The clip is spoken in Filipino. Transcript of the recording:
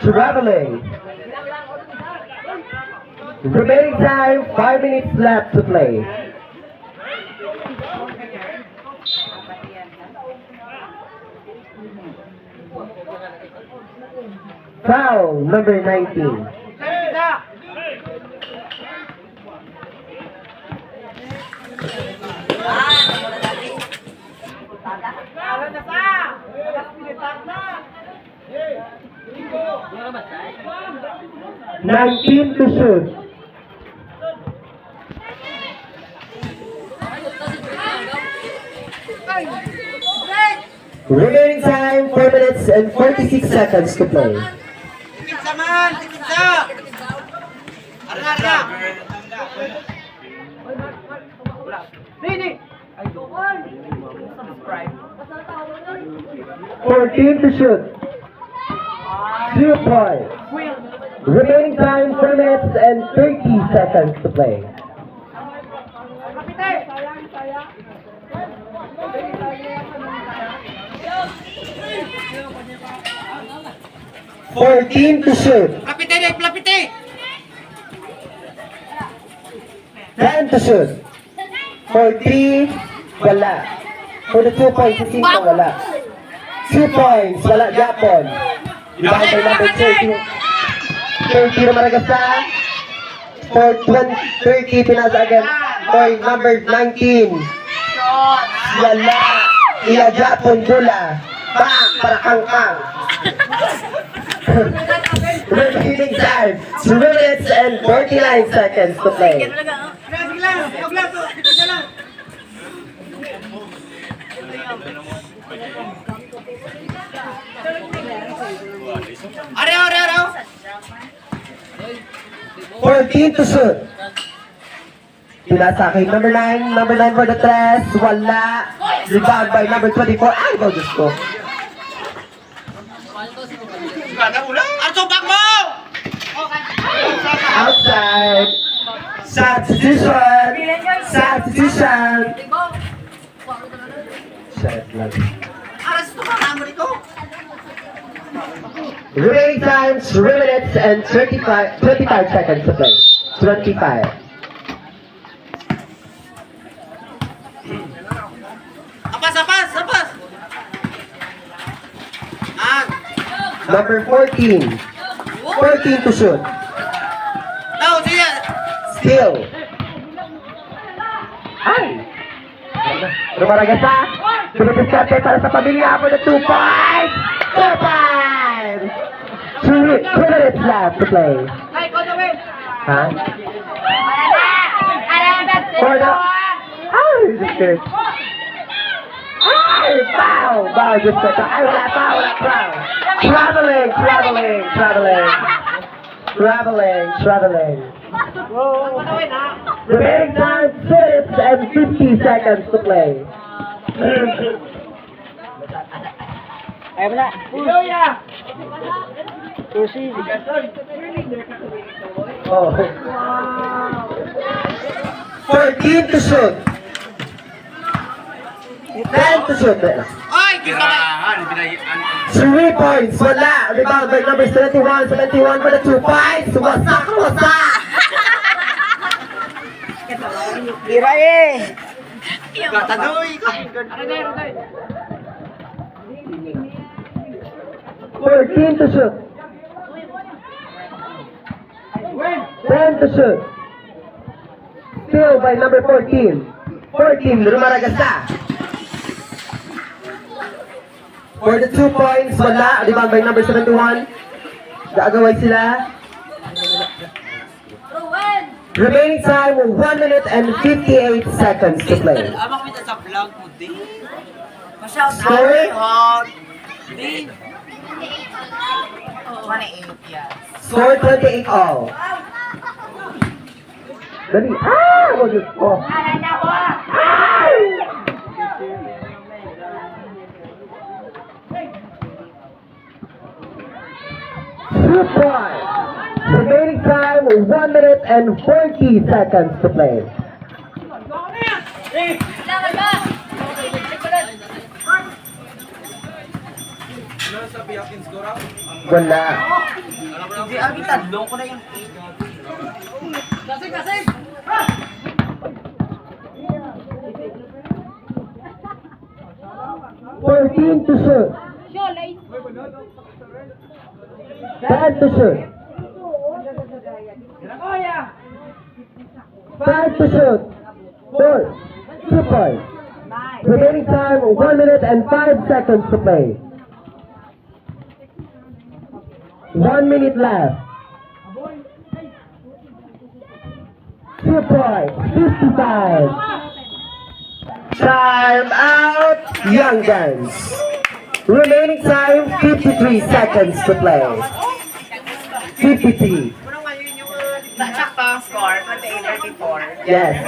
Traveling. Remaining time, 5 minutes left to play. Foul, number 19. Nineteen to shoot. Remaining time, 4 minutes and 46 seconds to play. Fourteen to shoot. 0 points. Remaining time, 4 minutes and 30 seconds to play. Fourteen to shoot. 10 to shoot. For 3, wala. For the 2 points, sa 5, wala. 2 points, wala, Japon. Ibang by number 30. 30 na Maragasa. For 30, pinasa again. For number 19. Wala. Iya Japon, gula. Bang, para kang-kang. Remaining time, 2 minutes and 49 seconds to play. Areo. 14 to shoot. Pinasa kay number 9 for the tres. Wala. Rebound by number 24. Ay, go, Diyos ko. Arto, bakmo! Outside. Substitution. Shut lang. Aras ito ka, naman ito. Remaining time, 3 minutes and 25 seconds to play. 25. Apas! Number 14. 14 to shoot. Daw, siya. Still. Ay! Rumaragasa. Sumipiskarte para sa pamilya for the 2 points. 2 points! 2 minutes left to play. Ha? For the... Ay, just kidding. Ay, foul! Foul, just kidding. Ay, wala foul. Traveling. Remaining time, 2 minutes and 50 seconds to play. Ayaw mo na. Susi. Oh. 14 to shoot. 10 to shoot. Ay, kita ka. 3 points. Wala. Rebound by number 71 for the 2 points. Wasak. Tira eh. Katadoy. 14 to shoot. 10 to shoot. Still by number 14. 14, Rumaragasa. For the 2 points, wala. Rebound by number 71. Gagaway sila. Remaining time, 1 minute and 58 seconds to play. Abang kita sa vlog mo, din. Score? Din. 28, yeah. Score 28 all. Dali. Ah! Oh, Diyos ko. Ay! Two points. Remaining time 1 minute and 40 seconds to play. Wala. Hindi, ang itanong ko na yung 14 to shoot. 10 to shoot. 5 to shoot. 4. 2 points. Remaining time 1 minute and 5 seconds to play. 1 minute left. 2 points. 55. Time out, Young Guns. Remaining time 53 seconds to play. 53. sakto score, 28-34. Yes.